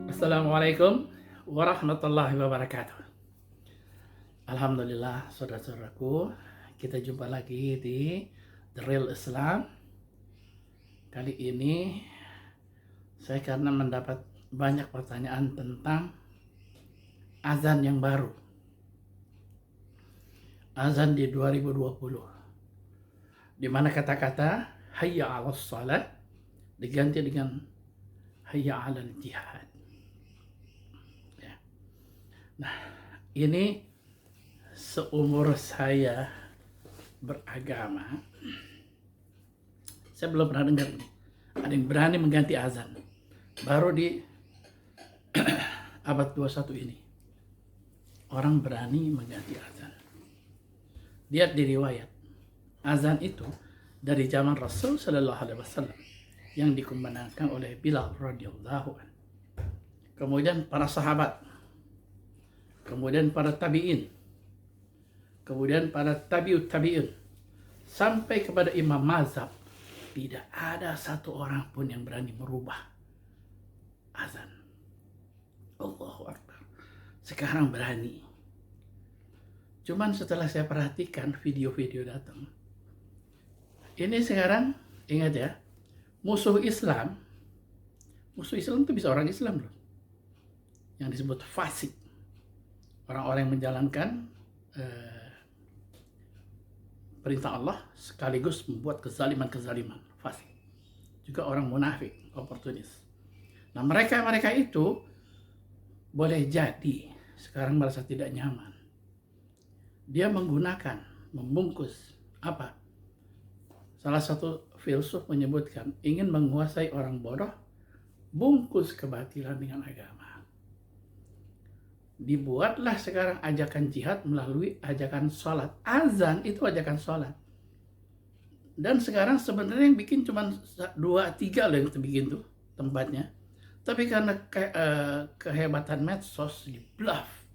Assalamualaikum warahmatullahi wabarakatuh. Alhamdulillah, saudara-saudaraku, kita jumpa lagi di The Real Islam. Kali ini saya karena mendapat banyak pertanyaan tentang azan yang baru. Azan di 2020. Di mana kata-kata hayya 'alas shalah diganti dengan hayya 'alal jihad. Ini seumur saya beragama, saya belum pernah dengar ada yang berani mengganti azan. Baru di abad 21 ini orang berani mengganti azan. Lihat di riwayat, azan itu dari zaman Rasul Shallallahu Alaihi Wasallam yang dikumandangkan oleh Bilal radhiyallahu anhu. Kemudian para sahabat, kemudian para tabi'in, kemudian para tabi'ut tabi'in, sampai kepada imam mazhab. Tidak ada satu orang pun yang berani merubah azan. Allahu Akbar. Sekarang berani. Cuman setelah saya perhatikan video-video datang, ini sekarang, ingat ya, musuh Islam itu bisa orang Islam loh, yang disebut fasik. Orang-orang yang menjalankan perintah Allah sekaligus membuat kezaliman, fasik. Juga orang munafik, oportunis. Nah, mereka itu boleh jadi sekarang merasa tidak nyaman. Dia membungkus apa? Salah satu filsuf menyebutkan, ingin menguasai orang bodoh, bungkus kebatilan dengan agama. Dibuatlah sekarang ajakan jihad melalui ajakan sholat. Azan itu ajakan sholat. Dan sekarang sebenarnya yang bikin cuma 2-3 loh yang bikin tuh tempatnya. Tapi karena kehebatan medsos di bluff,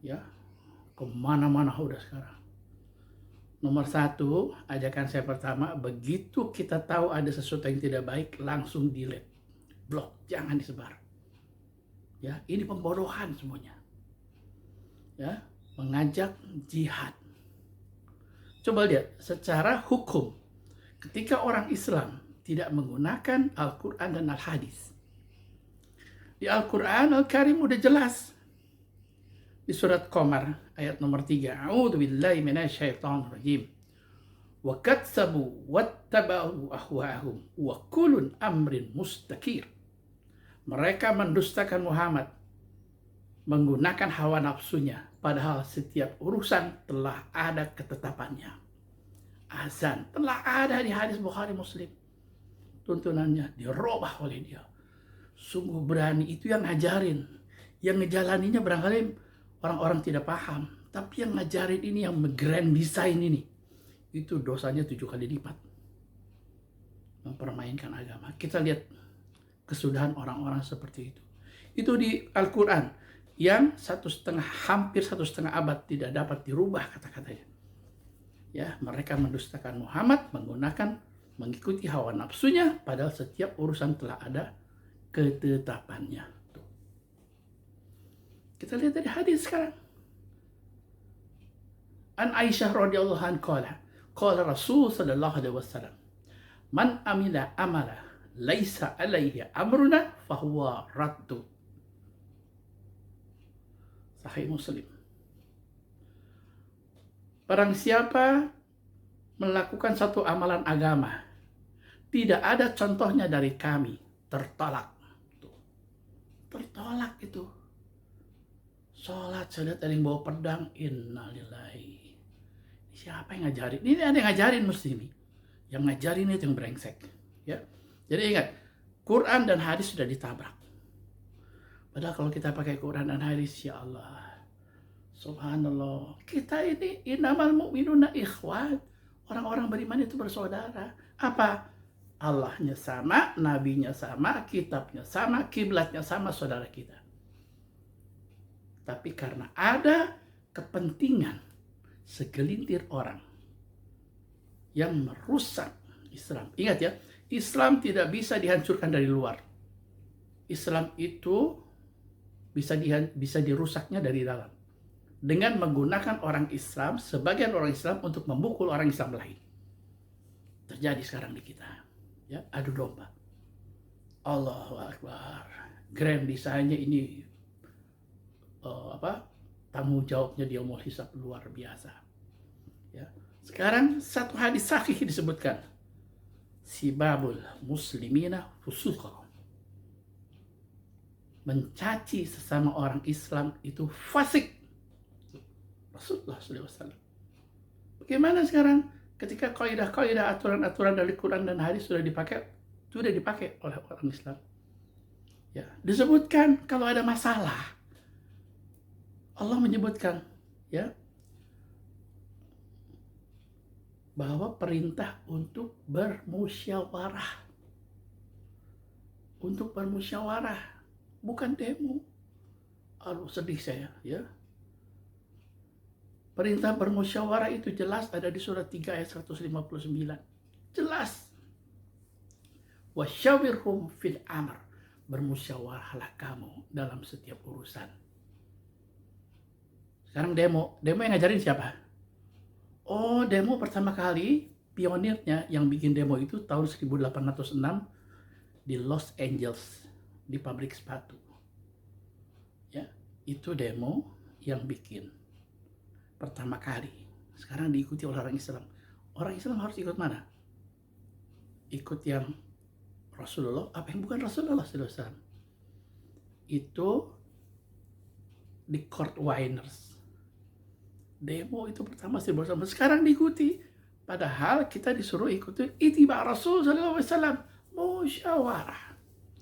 ya, kemana-mana udah sekarang. Nomor 1, ajakan saya pertama, begitu kita tahu ada sesuatu yang tidak baik, langsung delete, blok, jangan disebar. Ya, ini pembodohan semuanya. Ya, mengajak jihad. Coba lihat secara hukum, ketika orang Islam tidak menggunakan Al-Quran dan Al-Hadis. Di Al-Quran Al-Karim udah jelas. Di surat Qamar ayat nomor 3. A'udzu billahi minasyaitonir rajim. Wa katsabu wattaba'u ahwa'ahum wa kullun amrin mustakir. Mereka mendustakan Muhammad, menggunakan hawa nafsunya, padahal setiap urusan telah ada ketetapannya. Azan telah ada di hadis Bukhari Muslim. Tuntunannya dirubah oleh dia. Sungguh berani, itu yang ngajarin. Yang ngejalaninya barangkali orang-orang tidak paham. Tapi yang ngajarin ini, yang grand design ini, itu dosanya 7 kali lipat. Mempermainkan agama. Kita lihat kesudahan orang-orang seperti itu. Itu di Al-Quran yang hampir 1,5 abad tidak dapat dirubah kata-katanya. Ya, mereka mendustakan Muhammad mengikuti hawa nafsunya, padahal setiap urusan telah ada ketetapannya. Tuh. Kita lihat dari hadis sekarang. An Aisyah radhiyallahu anha qala Rasul sallallahu alaihi wasallam, man amila amala laisa alaihi amruna fahuwa raddu. Sahih Muslim. Barang siapa melakukan satu amalan agama, tidak ada contohnya dari kami, tertolak. Tuh. Tertolak itu. Sholat, saya lihat ada yang bawa pedang, innalillahi. Siapa yang ngajarin? Ini ada yang ngajarin mesti ini. Yang ngajarin itu yang brengsek. Ya. Jadi ingat, Quran dan hadis sudah ditabrak. Padahal kalau kita pakai Quran dan hadis, ya Allah, subhanallah, kita ini innamal mu'minuna ikhwan. Orang-orang beriman itu bersaudara. Apa? Allahnya sama, nabinya sama, kitabnya sama, kiblatnya sama, saudara kita. Tapi karena ada kepentingan segelintir orang yang merusak Islam. Ingat ya, Islam tidak bisa dihancurkan dari luar. Islam itu bisa dirusaknya dari dalam dengan menggunakan orang Islam, sebagian orang Islam untuk memukul orang Islam lain. Terjadi sekarang di kita, ya, adu domba. Allahu Akbar. Grand desainnya ini tanggung jawabnya di yaumul hisab luar biasa. Ya. Sekarang satu hadis sahih disebutkan, sibabul muslimina fusuqa. Mencaci sesama orang Islam itu fasik. Rasulullah SAW. Bagaimana sekarang ketika kaidah-kaidah, aturan-aturan dari Quran dan hadis sudah dipakai oleh orang Islam? Ya, disebutkan kalau ada masalah, Allah menyebutkan, ya, bahwa perintah untuk bermusyawarah, bukan demo. Aduh, sedih saya, ya. Perintah bermusyawarah itu jelas ada di surat 3 ayat 159. Jelas. Wasyawirhum fil amr. Bermusyawarahlah kamu dalam setiap urusan. Sekarang demo yang ngajarin siapa? Oh, demo pertama kali pionirnya yang bikin demo itu tahun 1806 di Los Angeles, di pabrik sepatu. Ya, itu demo yang bikin pertama kali. Sekarang diikuti oleh orang Islam. Orang Islam harus ikut mana? Ikut yang Rasulullah, apa yang bukan Rasulullah SAW? Itu di Court Winners. Demo itu pertama bersama. Sekarang diikuti. Padahal kita disuruh ikuti ittiba Rasul SAW. Musyawarah.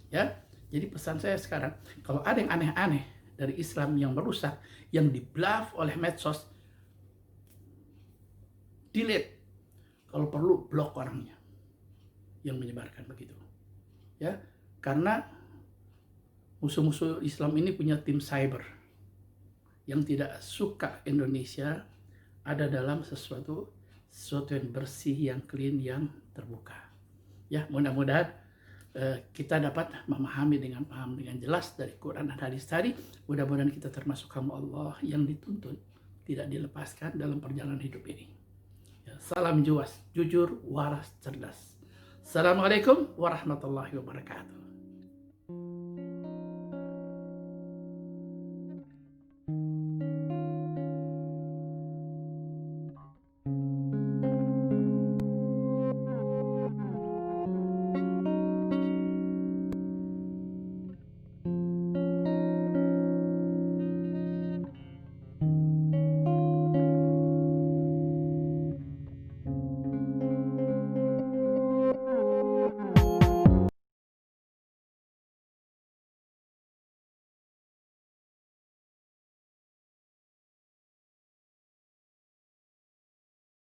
Ya. Jadi pesan saya sekarang, kalau ada yang aneh-aneh dari Islam yang merusak, yang di-bluff oleh medsos, delete. Kalau perlu blok orangnya yang menyebarkan begitu. Ya, karena musuh-musuh Islam ini punya tim cyber yang tidak suka Indonesia ada dalam sesuatu yang bersih, yang clean, yang terbuka. Ya, mudah-mudahan kita dapat memahami dengan jelas dari Quran dan hadis tadi. Mudah-mudahan kita termasuk hamba Allah yang dituntun tidak dilepaskan dalam perjalanan hidup ini. Ya, salam juas, jujur, waras, cerdas. Assalamualaikum warahmatullahi wabarakatuh.